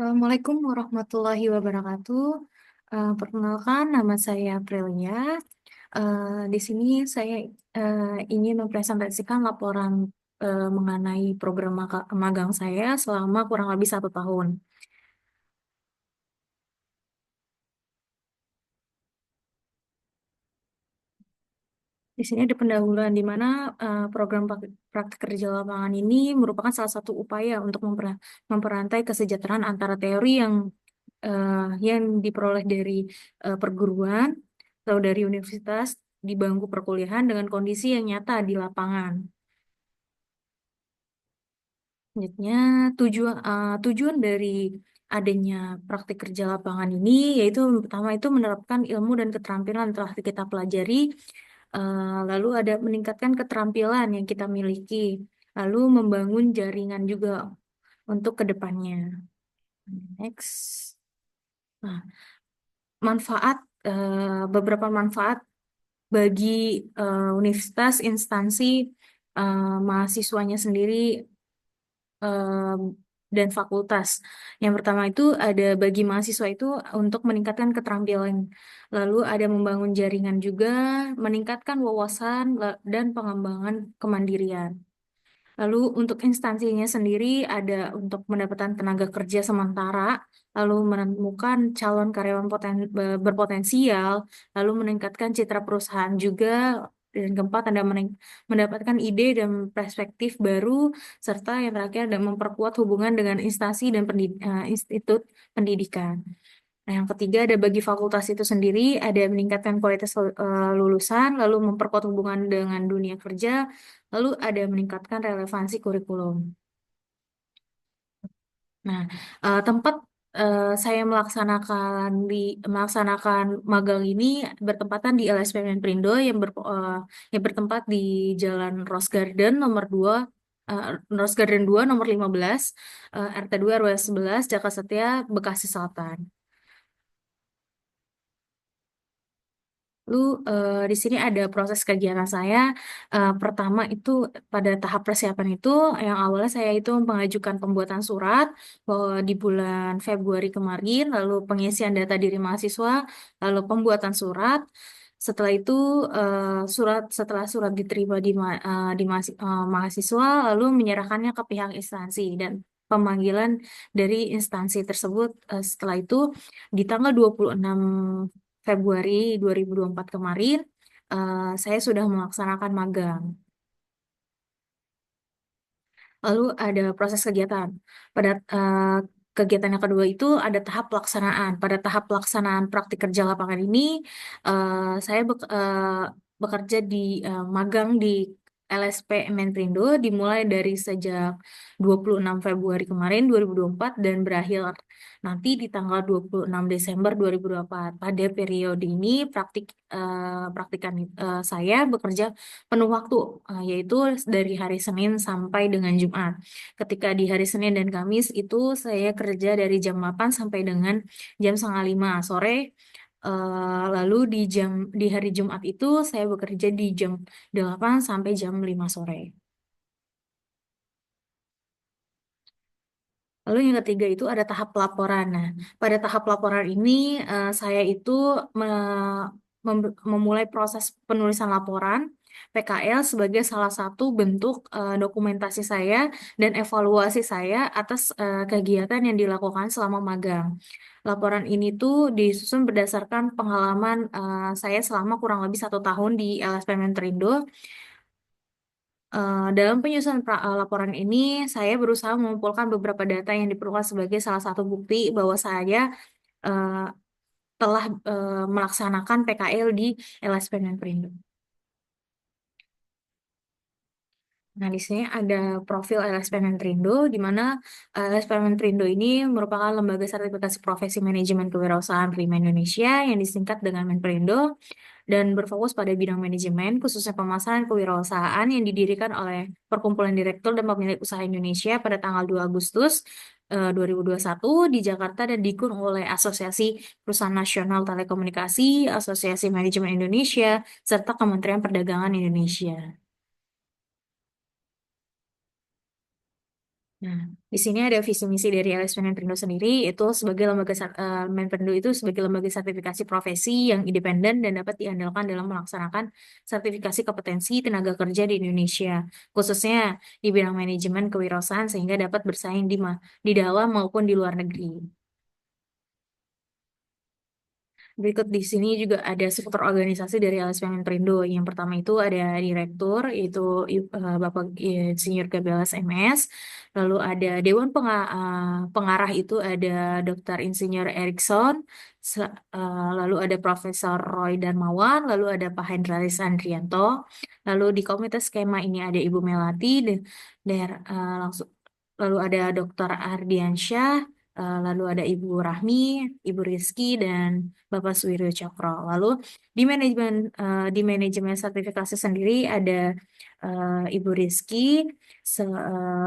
Assalamualaikum warahmatullahi wabarakatuh. Perkenalkan, nama saya Aprilia. Di sini saya ingin mempresentasikan laporan mengenai program magang saya selama kurang lebih 1 tahun. Di sini ada pendahuluan di mana program praktik kerja lapangan ini merupakan salah satu upaya untuk memperantai kesejahteraan antara teori yang diperoleh dari perguruan atau dari universitas di bangku perkuliahan dengan kondisi yang nyata di lapangan. Selanjutnya, tujuan dari adanya praktik kerja lapangan ini yaitu yang pertama itu menerapkan ilmu dan keterampilan yang telah kita pelajari, lalu ada meningkatkan keterampilan yang kita miliki, lalu membangun jaringan juga untuk kedepannya. Next. Nah, manfaat beberapa manfaat bagi universitas, instansi, mahasiswanya sendiri, em, dan fakultas. Yang pertama itu ada bagi mahasiswa itu untuk meningkatkan keterampilan, lalu ada membangun jaringan juga, meningkatkan wawasan dan pengembangan kemandirian. Lalu untuk instansinya sendiri ada untuk mendapatkan tenaga kerja sementara, lalu menemukan calon karyawan berpotensial, lalu meningkatkan citra perusahaan juga, dan keempat ada mendapatkan ide dan perspektif baru, serta yang terakhir ada memperkuat hubungan dengan instansi dan institut pendidikan. Nah, yang ketiga ada bagi fakultas itu sendiri, ada meningkatkan kualitas lulusan, lalu memperkuat hubungan dengan dunia kerja, lalu ada meningkatkan relevansi kurikulum. Nah, tempat saya melaksanakan magang ini bertempatan di LSPM Prindo yang bertempat di Jalan Rose Garden nomor 2, Rose Garden 2 nomor 15, RT 2 RW 11, Jakarta Setia, Bekasi Selatan. Lalu di sini ada proses kegiatan saya. Pertama itu pada tahap persiapan itu, yang awalnya saya itu mengajukan pembuatan surat bahwa di bulan Februari kemarin, lalu pengisian data diri mahasiswa, lalu pembuatan surat. Setelah itu setelah surat diterima di mahasiswa, lalu menyerahkannya ke pihak instansi dan pemanggilan dari instansi tersebut. Setelah itu di tanggal 26 Februari 2024 kemarin, saya sudah melaksanakan magang. Lalu ada proses kegiatan. Pada kegiatan yang kedua itu ada tahap pelaksanaan. Pada tahap pelaksanaan praktik kerja lapangan ini, saya bekerja di magang di LSP Menprindo dimulai dari sejak 26 Februari kemarin 2024 dan berakhir nanti di tanggal 26 Desember 2024. Pada periode ini praktikan saya bekerja penuh waktu, yaitu dari hari Senin sampai dengan Jumat. Ketika di hari Senin dan Kamis itu saya kerja dari jam 8 sampai dengan jam setengah 5 sore. Lalu di hari Jumat itu saya bekerja di jam 8 sampai jam 5 sore. Lalu yang ketiga itu ada tahap pelaporan. Nah, pada tahap pelaporan ini saya itu memulai proses penulisan laporan PKL sebagai salah satu bentuk dokumentasi saya dan evaluasi saya atas kegiatan yang dilakukan selama magang. Laporan ini tuh disusun berdasarkan pengalaman saya selama kurang lebih 1 tahun di LSP Menterindo. Dalam penyusunan laporan ini, saya berusaha mengumpulkan beberapa data yang diperlukan sebagai salah satu bukti bahwa saya eh, telah melaksanakan PKL di LSP Menperindo. Nah, di sini ada profil LSP Menperindo, di mana LSP Menperindo ini merupakan lembaga sertifikasi profesi manajemen kewirausahaan prima Indonesia yang disingkat dengan Menperindo dan berfokus pada bidang manajemen, khususnya pemasaran kewirausahaan yang didirikan oleh Perkumpulan Direktur dan Pemilik Usaha Indonesia pada tanggal 2 Agustus 2021 di Jakarta dan didukung oleh Asosiasi Perusahaan Nasional Telekomunikasi, Asosiasi Manajemen Indonesia, serta Kementerian Perdagangan Indonesia. Nah, di sini ada visi misi dari LSP Menperindo sendiri, itu sebagai Menperindo itu sebagai lembaga sertifikasi profesi yang independen dan dapat diandalkan dalam melaksanakan sertifikasi kompetensi tenaga kerja di Indonesia, khususnya di bidang manajemen kewirausahaan sehingga dapat bersaing di dalam maupun di luar negeri. Berikut di sini juga ada struktur organisasi dari LSPM Perindo. Yang pertama itu ada direktur, yaitu Bapak Insinyur Gabelas MS. Lalu ada Pengarah itu ada Dr. Insinyur Erikson. Lalu ada Profesor Roy Darmawan. Lalu ada Pak Hendralis Andrianto. Lalu di komite skema ini ada Ibu Melati. Langsung, lalu ada Dr. Ardiansyah. Lalu ada Ibu Rahmi, Ibu Rizky, dan Bapak Suwiryo Cokro. Lalu di manajemen sertifikasi sendiri ada Ibu Rizky,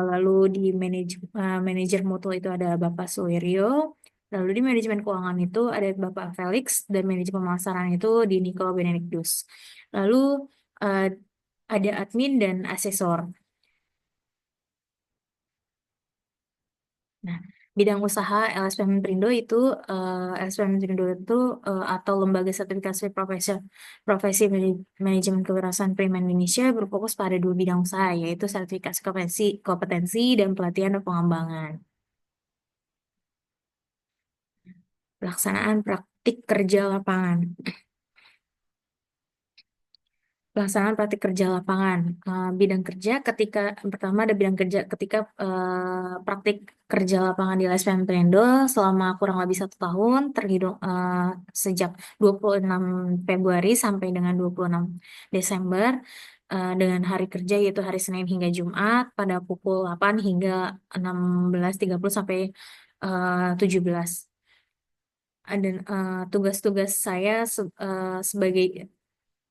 lalu di manajer mutu itu ada Bapak Suwiryo, lalu di manajemen keuangan itu ada Bapak Felix dan manajemen pemasaran itu di Nico Benedictus. Lalu eh, ada admin dan asesor. Nah, bidang usaha LSPM Perindo itu LSPM Perindo itu atau Lembaga Sertifikasi Profesi Manajemen Kewirausahaan Prima Indonesia berfokus pada dua bidang usaha yaitu sertifikasi kompetensi dan pelatihan dan pengembangan. Pelaksanaan praktik kerja lapangan. Pelaksanaan praktik kerja lapangan. Bidang kerja ketika pertama ada bidang kerja ketika praktik kerja lapangan di LSPM Pelindo selama kurang lebih 1 tahun terhitung sejak 26 Februari sampai dengan 26 Desember dengan hari kerja yaitu hari Senin hingga Jumat pada pukul 8 hingga 16.30 sampai 17. Dan tugas-tugas saya sebagai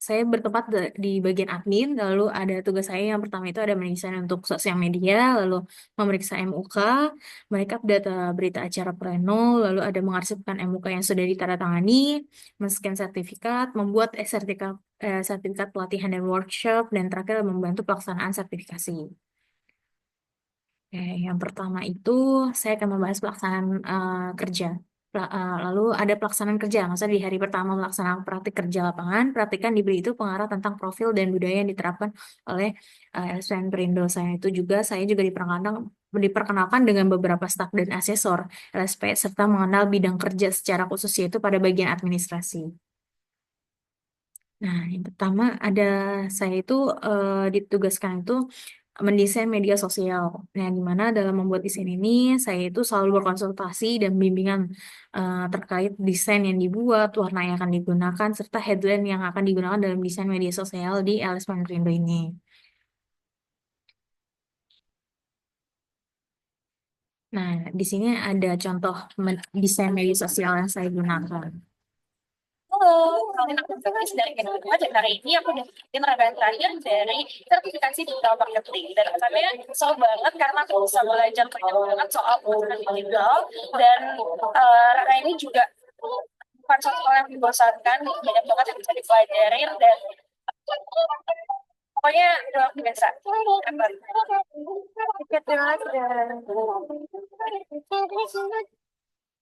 saya bertempat di bagian admin, lalu ada tugas saya yang pertama itu ada mendesain untuk sosial media, lalu memeriksa MUK, mereka data berita acara pleno, lalu ada mengarsipkan MUK yang sudah ditandatangani, men-scan sertifikat, membuat sertifikat pelatihan dan workshop, dan terakhir membantu pelaksanaan sertifikasi. Oke, yang pertama itu saya akan membahas pelaksanaan kerja. Lalu ada pelaksanaan kerja, maksudnya di hari pertama melaksanakan praktik kerja lapangan, praktikan diberi itu pengarah tentang profil dan budaya yang diterapkan oleh LSPM Perindo. Saya juga diperkenalkan dengan beberapa staf dan asesor LSP serta mengenal bidang kerja secara khusus yaitu pada bagian administrasi. Nah, yang pertama ada saya itu ditugaskan itu mendesain media sosial. Nah, di mana dalam membuat desain ini saya itu selalu berkonsultasi dan bimbingan terkait desain yang dibuat, warna yang akan digunakan, serta headline yang akan digunakan dalam desain media sosial di LS Mandrindo ini. Nah, di sini ada contoh desain media sosial yang saya gunakan. Halo, kenalin aku Felis dari Kedua dan hari ini aku udah bikin rangkaian terakhir dari sertifikasi digital marketing dan rasanya seru banget karena aku bisa belajar banyak banget soal pemasaran digital dan rangkaian ini juga bukan satu hal yang membosankan, banyak banget yang bisa dipelajarin dan pokoknya luar biasa.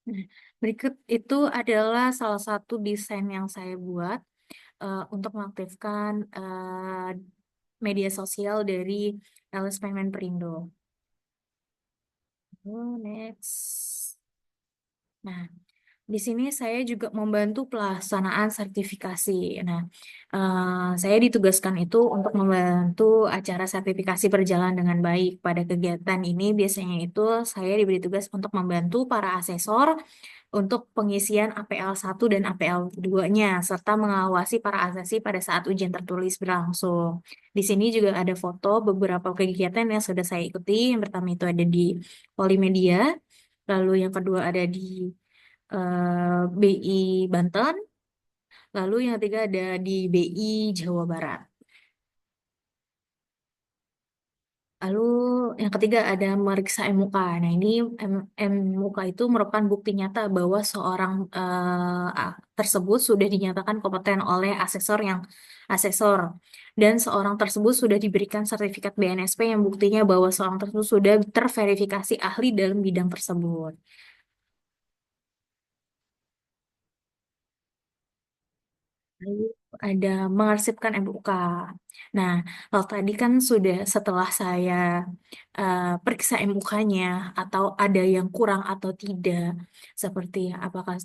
Nah, berikut itu adalah salah satu desain yang saya buat untuk mengaktifkan media sosial dari LS Payment Perindo. Next. Nah, di sini saya juga membantu pelaksanaan sertifikasi. Nah, saya ditugaskan itu untuk membantu acara sertifikasi berjalan dengan baik. Pada kegiatan ini biasanya itu saya diberi tugas untuk membantu para asesor untuk pengisian APL 1 dan APL 2-nya, serta mengawasi para asesi pada saat ujian tertulis berlangsung. Di sini juga ada foto beberapa kegiatan yang sudah saya ikuti. Yang pertama itu ada di Polimedia, lalu yang kedua ada di BI Banten, lalu yang ketiga ada di BI Jawa Barat. Lalu yang ketiga ada meriksa MUK. Nah ini MUK itu merupakan bukti nyata bahwa seorang tersebut sudah dinyatakan kompeten oleh asesor dan seorang tersebut sudah diberikan sertifikat BNSP yang buktinya bahwa seorang tersebut sudah terverifikasi ahli dalam bidang tersebut. Lalu ada mengarsipkan MUK. Nah, kalau tadi kan sudah setelah saya periksa MUK-nya atau ada yang kurang atau tidak, seperti apakah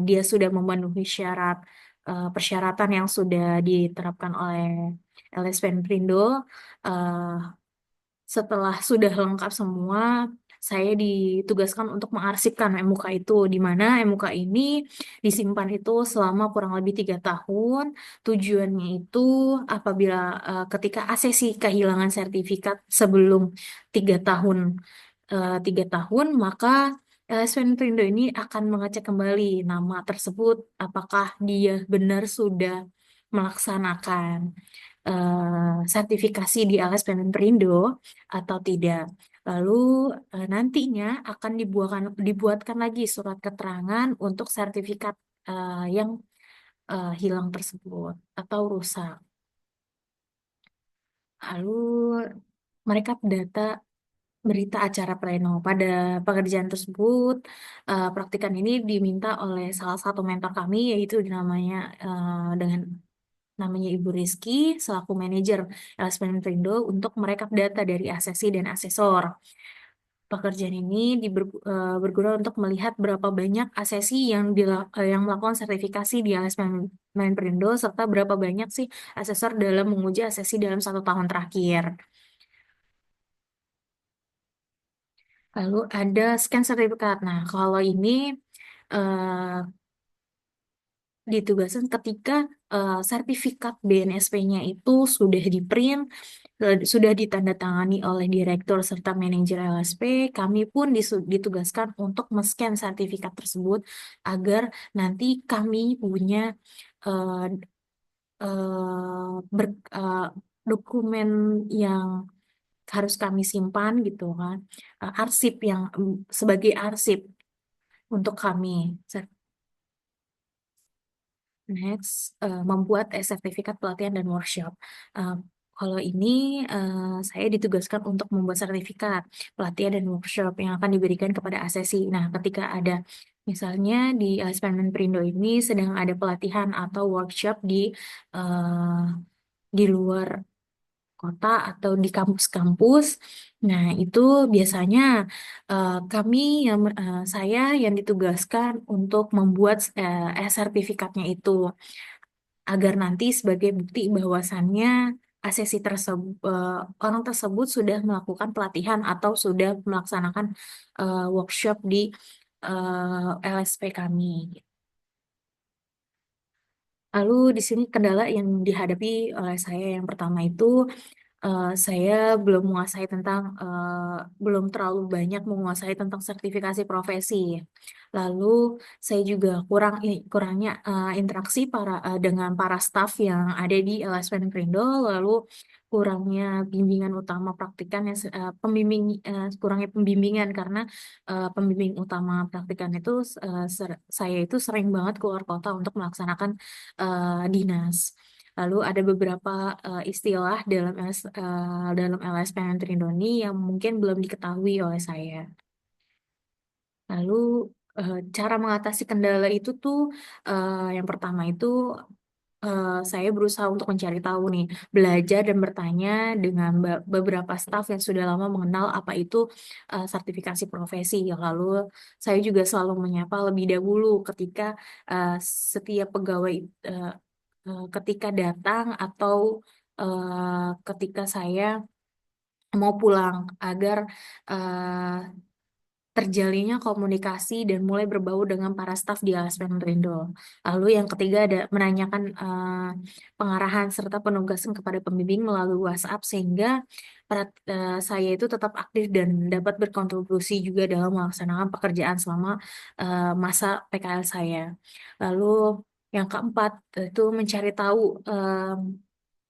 dia sudah memenuhi persyaratan yang sudah diterapkan oleh LSPN Perindo. eh, Setelah sudah lengkap semua, saya ditugaskan untuk mengarsipkan MUK itu, di mana MUK ini disimpan itu selama kurang lebih 3 tahun. Tujuannya itu apabila ketika ASESI kehilangan sertifikat sebelum 3 tahun, 3 tahun, maka LSPN Perindo ini akan mengecek kembali nama tersebut, apakah dia benar sudah melaksanakan sertifikasi di LSPN Perindo atau tidak. Lalu nantinya akan dibuatkan lagi surat keterangan untuk sertifikat yang hilang tersebut atau rusak. Lalu mereka data berita acara pleno. Pada pekerjaan tersebut, praktikan ini diminta oleh salah satu mentor kami, yaitu namanya Ibu Rizky selaku manajer LSPN Perindo untuk merekap data dari asesi dan asesor. Pekerjaan ini berguna untuk melihat berapa banyak asesi yang melakukan sertifikasi di LSPN Perindo serta berapa banyak sih asesor dalam menguji asesi dalam 1 tahun terakhir. Lalu ada scan sertifikat. Nah, kalau ini eh, ditugaskan ketika sertifikat BNSP-nya itu sudah di-print, sudah ditandatangani oleh direktur serta manajer LSP, kami pun ditugaskan untuk men-scan sertifikat tersebut agar nanti kami punya eh, ber- eh, dokumen yang harus kami simpan gitu kan. Arsip yang sebagai arsip untuk kami. Next, membuat sertifikat pelatihan dan workshop. Eh, Kalau ini saya ditugaskan untuk membuat sertifikat pelatihan dan workshop yang akan diberikan kepada asesi. Nah, ketika ada misalnya di Eksperimen Perindo ini sedang ada pelatihan atau workshop di luar kota atau di kampus-kampus. Nah, itu biasanya saya yang ditugaskan untuk membuat sertifikatnya itu agar nanti sebagai bukti bahwasannya orang tersebut sudah melakukan pelatihan atau sudah melaksanakan workshop di LSP kami. Lalu di sini kendala yang dihadapi oleh saya yang pertama itu saya belum terlalu banyak menguasai tentang sertifikasi profesi. Lalu saya juga kurangnya interaksi dengan para staf yang ada di LSPN Perindo, lalu kurangnya bimbingan utama praktikan kurangnya pembimbingan karena pembimbing utama praktikan itu saya itu sering banget keluar kota untuk melaksanakan dinas. Lalu ada beberapa istilah dalam LSPN Trindoni yang mungkin belum diketahui oleh saya. Lalu cara mengatasi kendala itu tuh yang pertama itu saya berusaha untuk mencari tahu nih, belajar dan bertanya dengan beberapa staf yang sudah lama mengenal apa itu sertifikasi profesi. Lalu saya juga selalu menyapa lebih dahulu ketika eh, setiap pegawai eh, ketika datang atau ketika saya mau pulang agar eh, terjalinnya komunikasi dan mulai berbau dengan para staf di LSPN Rindo. Lalu yang ketiga ada menanyakan pengarahan serta penugasan kepada pembimbing melalui WhatsApp sehingga saya itu tetap aktif dan dapat berkontribusi juga dalam melaksanakan pekerjaan selama masa PKL saya. Lalu yang keempat itu mencari tahu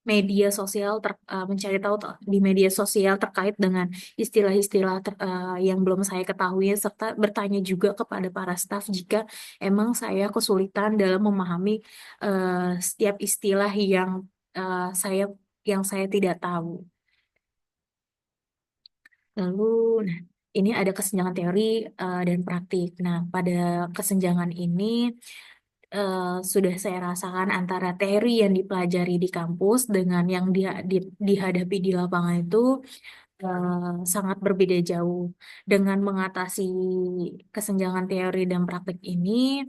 media sosial mencari tahu di media sosial terkait dengan istilah-istilah yang belum saya ketahui serta bertanya juga kepada para staf jika emang saya kesulitan dalam memahami setiap istilah saya saya tidak tahu. Lalu, nah, ini ada kesenjangan teori dan praktik. Nah, pada kesenjangan ini sudah saya rasakan antara teori yang dipelajari di kampus dengan yang dihadapi di lapangan itu sangat berbeda jauh. Dengan mengatasi kesenjangan teori dan praktik ini,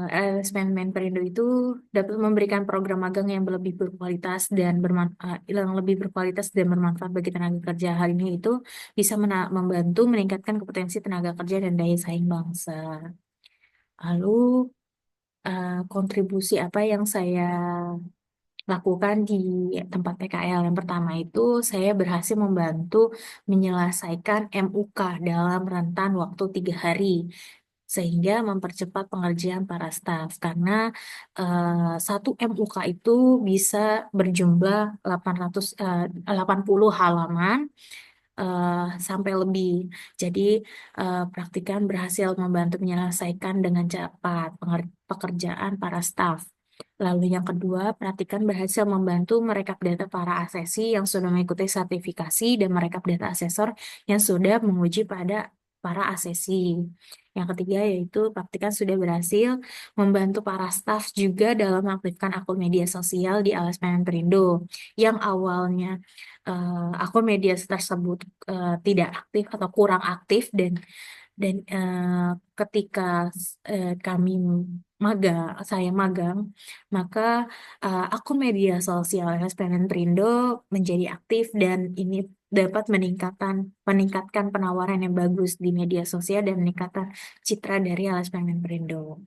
LSPN Perindo itu dapat memberikan program magang yang lebih berkualitas dan bermanfaat bagi tenaga kerja. Hal ini itu bisa membantu meningkatkan kompetensi tenaga kerja dan daya saing bangsa. Lalu kontribusi apa yang saya lakukan di tempat PKL. Yang pertama itu saya berhasil membantu menyelesaikan MUK dalam rentan waktu 3 hari sehingga mempercepat pengerjaan para staf karena satu MUK itu bisa berjumlah 80 halaman eh, sampai lebih. Jadi praktikan berhasil membantu menyelesaikan dengan cepat pekerjaan para staf. Lalu yang kedua, praktikan berhasil membantu merekap data para asesi yang sudah mengikuti sertifikasi dan merekap data asesor yang sudah menguji pada para asesi. Yang ketiga yaitu praktikan sudah berhasil membantu para staf juga dalam mengaktifkan akun media sosial di LSPN Perindo yang awalnya akun media tersebut tidak aktif atau kurang aktif dan ketika kami saya magang, maka akun media sosial LSPN Perindo menjadi aktif dan ini dapat meningkatkan penawaran yang bagus di media sosial dan meningkatkan citra dari LSPN Perindo.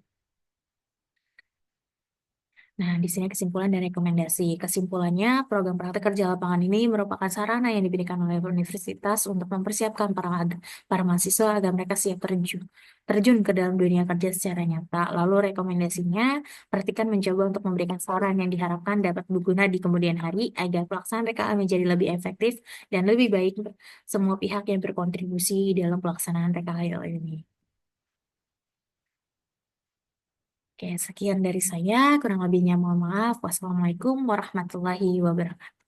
Nah, di sini kesimpulan dan rekomendasi. Kesimpulannya, program praktek kerja lapangan ini merupakan sarana yang diberikan oleh universitas untuk mempersiapkan para mahasiswa agar mereka siap terjun ke dalam dunia kerja secara nyata. Lalu rekomendasinya, perhatikan mencoba untuk memberikan saran yang diharapkan dapat berguna di kemudian hari agar pelaksanaan PKL menjadi lebih efektif dan lebih baik untuk semua pihak yang berkontribusi dalam pelaksanaan PKL ini. Oke, sekian dari saya. Kurang lebihnya mohon maaf. Wassalamualaikum warahmatullahi wabarakatuh.